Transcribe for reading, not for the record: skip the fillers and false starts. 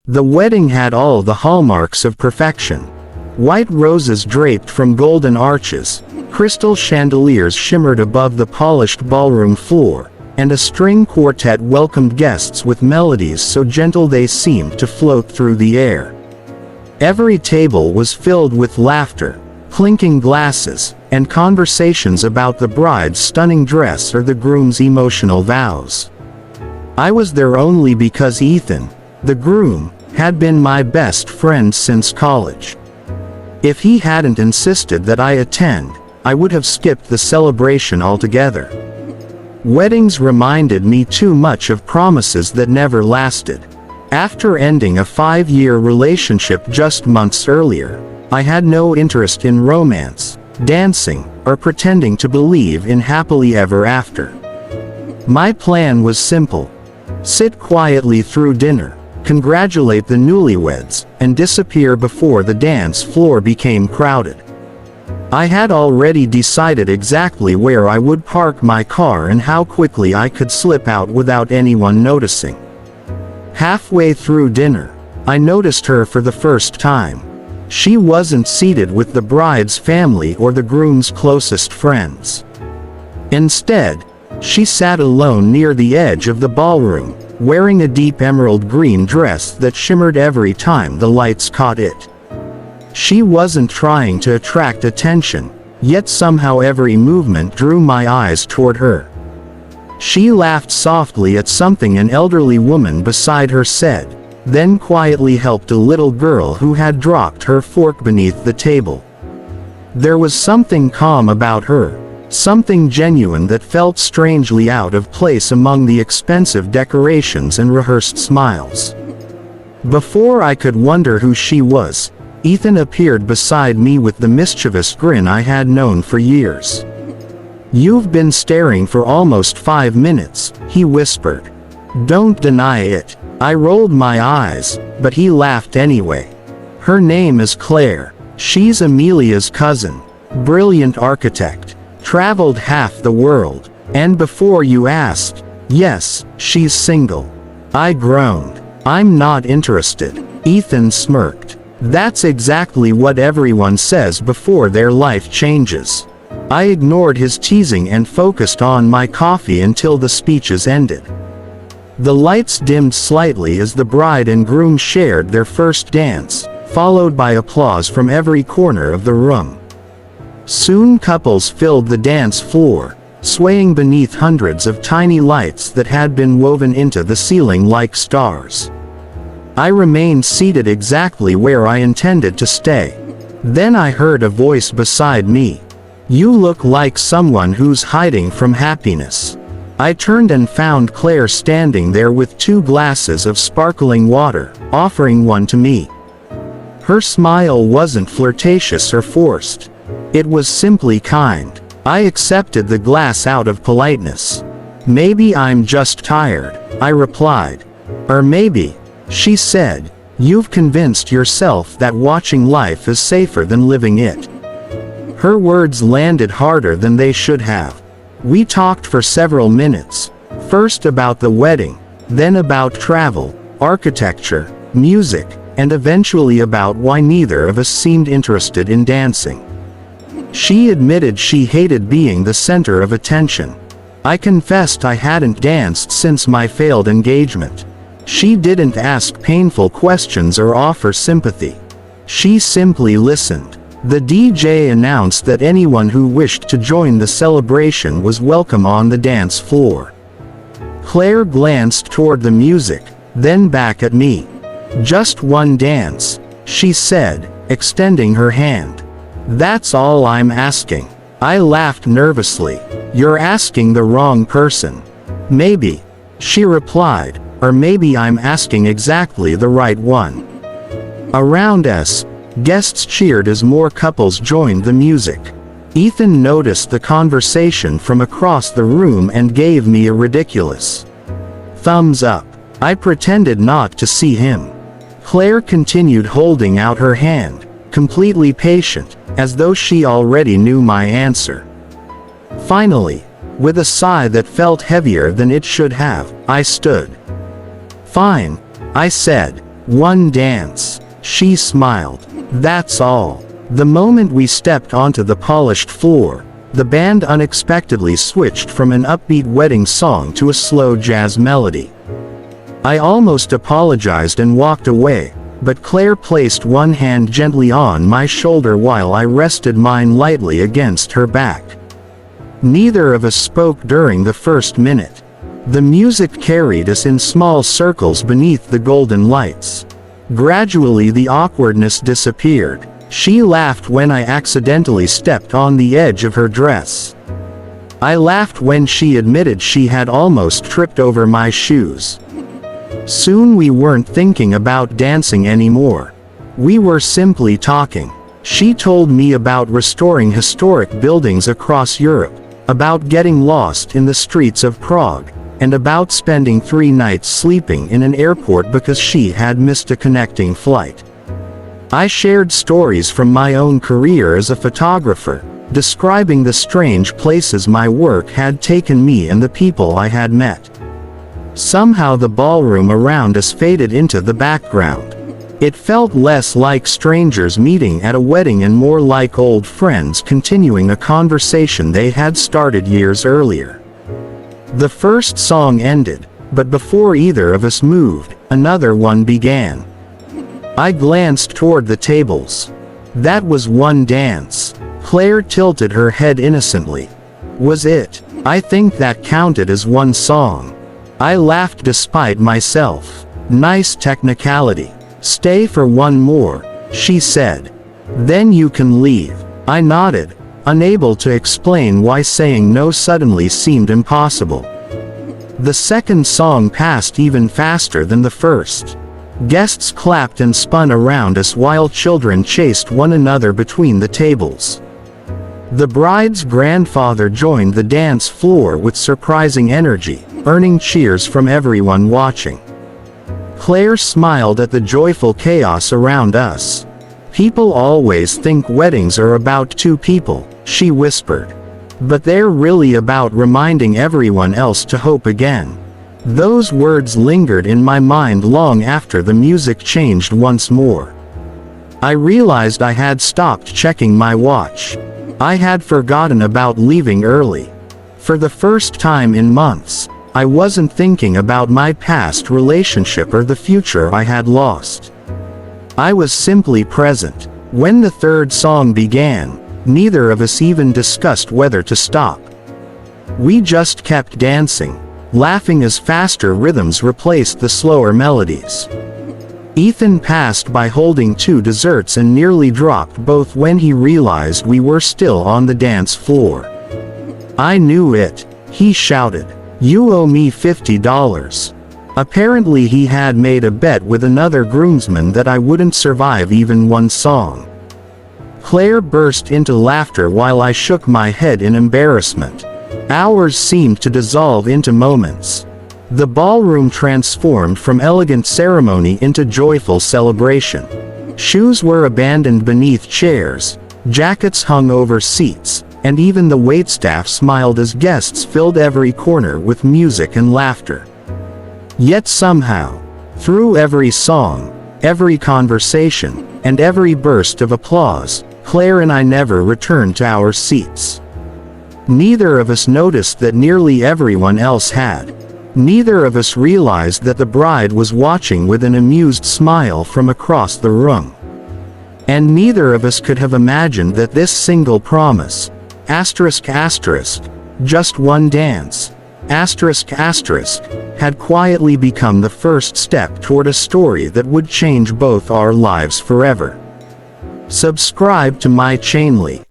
The wedding had all the hallmarks of perfection. White roses draped from golden arches, crystal chandeliers shimmered above the polished ballroom floor, and a string quartet welcomed guests with melodies so gentle they seemed to float through the air. Every table was filled with laughter, clinking glasses, and conversations about the bride's stunning dress or the groom's emotional vows. I was there only because Ethan, the groom, had been my best friend since college. If he hadn't insisted that I attend, I would have skipped the celebration altogether. Weddings reminded me too much of promises that never lasted. After ending a 5-year relationship just months earlier, I had no interest in romance, dancing, or pretending to believe in happily ever after. My plan was simple: sit quietly through dinner, congratulate the newlyweds, and disappear before the dance floor became crowded. I had already decided exactly where I would park my car and how quickly I could slip out without anyone noticing. Halfway through dinner, I noticed her for the first time. She wasn't seated with the bride's family or the groom's closest friends. Instead, she sat alone near the edge of the ballroom, wearing a deep emerald green dress that shimmered every time the lights caught it. She wasn't trying to attract attention, yet somehow every movement drew my eyes toward her. She laughed softly at something an elderly woman beside her said, then quietly helped a little girl who had dropped her fork beneath the table. There was something calm about her, something genuine that felt strangely out of place among the expensive decorations and rehearsed smiles. Before I could wonder who she was, Ethan appeared beside me with the mischievous grin I had known for years. "You've been staring for almost 5 minutes," he whispered. "Don't deny it." I rolled my eyes, but he laughed anyway. "Her name is Claire. She's Amelia's cousin. Brilliant architect. Traveled half the world. And before you asked, yes, she's single." I groaned. "I'm not interested." Ethan smirked. "That's exactly what everyone says before their life changes." I ignored his teasing and focused on my coffee until the speeches ended. The lights dimmed slightly as the bride and groom shared their first dance, followed by applause from every corner of the room. Soon couples filled the dance floor, swaying beneath hundreds of tiny lights that had been woven into the ceiling like stars. I remained seated exactly where I intended to stay. Then I heard a voice beside me. "You look like someone who's hiding from happiness." I turned and found Claire standing there with 2 glasses of sparkling water, offering one to me. Her smile wasn't flirtatious or forced. It was simply kind. I accepted the glass out of politeness. "Maybe I'm just tired," I replied. "Or maybe," she said, "you've convinced yourself that watching life is safer than living it." Her words landed harder than they should have. We talked for several minutes, first about the wedding, then about travel, architecture, music, and eventually about why neither of us seemed interested in dancing. She admitted she hated being the center of attention. I confessed I hadn't danced since my failed engagement. She didn't ask painful questions or offer sympathy. She simply listened. The DJ announced that anyone who wished to join the celebration was welcome on the dance floor. Claire glanced toward the music, then back at me. "Just one dance," she said, extending her hand. "That's all I'm asking." I laughed nervously. "You're asking the wrong person." "Maybe," she replied, "or maybe I'm asking exactly the right one." Around us, guests cheered as more couples joined the music. Ethan noticed the conversation from across the room and gave me a ridiculous thumbs up. I pretended not to see him. Claire continued holding out her hand, completely patient, as though she already knew my answer. Finally, with a sigh that felt heavier than it should have, I stood. "Fine," I said, One dance. She smiled. That's all. The moment we stepped onto the polished floor, the band unexpectedly switched from an upbeat wedding song to a slow jazz melody. I almost apologized and walked away, but Claire placed one hand gently on my shoulder while I rested mine lightly against her back. Neither of us spoke during the first minute. The music carried us in small circles beneath the golden lights. Gradually the awkwardness disappeared. She laughed when I accidentally stepped on the edge of her dress. I laughed when she admitted she had almost tripped over my shoes. Soon we weren't thinking about dancing anymore. We were simply talking. She told me about restoring historic buildings across Europe, about getting lost in the streets of Prague, and about spending 3 nights sleeping in an airport because she had missed a connecting flight. I shared stories from my own career as a photographer, describing the strange places my work had taken me and the people I had met. Somehow the ballroom around us faded into the background. It felt less like strangers meeting at a wedding and more like old friends continuing a conversation they had started years earlier. The first song ended, but before either of us moved, another one began. I glanced toward the tables. That was one dance. Claire tilted her head innocently. Was it? I think that counted as one song. I laughed despite myself. Nice technicality. Stay for one more, she said. Then you can leave. I nodded, unable to explain why saying no suddenly seemed impossible. The second song passed even faster than the first. Guests clapped and spun around us while children chased one another between the tables. The bride's grandfather joined the dance floor with surprising energy, earning cheers from everyone watching. Claire smiled at the joyful chaos around us. People always think weddings are about 2 people, she whispered. But they're really about reminding everyone else to hope again. Those words lingered in my mind long after the music changed once more. I realized I had stopped checking my watch. I had forgotten about leaving early. For the first time in months, I wasn't thinking about my past relationship or the future I had lost. I was simply present. When the third song began, neither of us even discussed whether to stop. We just kept dancing, laughing as faster rhythms replaced the slower melodies. Ethan passed by holding 2 desserts and nearly dropped both when he realized we were still on the dance floor. I knew it, he shouted. You owe me $50. Apparently he had made a bet with another groomsman that I wouldn't survive even one song. Claire burst into laughter while I shook my head in embarrassment. Hours seemed to dissolve into moments. The ballroom transformed from elegant ceremony into joyful celebration. Shoes were abandoned beneath chairs, jackets hung over seats, and even the waitstaff smiled as guests filled every corner with music and laughter. Yet somehow, through every song, every conversation, and every burst of applause, Claire and I never returned to our seats. Neither of us noticed that nearly everyone else had. Neither of us realized that the bride was watching with an amused smile from across the room. And neither of us could have imagined that this single promise, just one dance, had quietly become the first step toward a story that would change both our lives forever. Subscribe to my channel.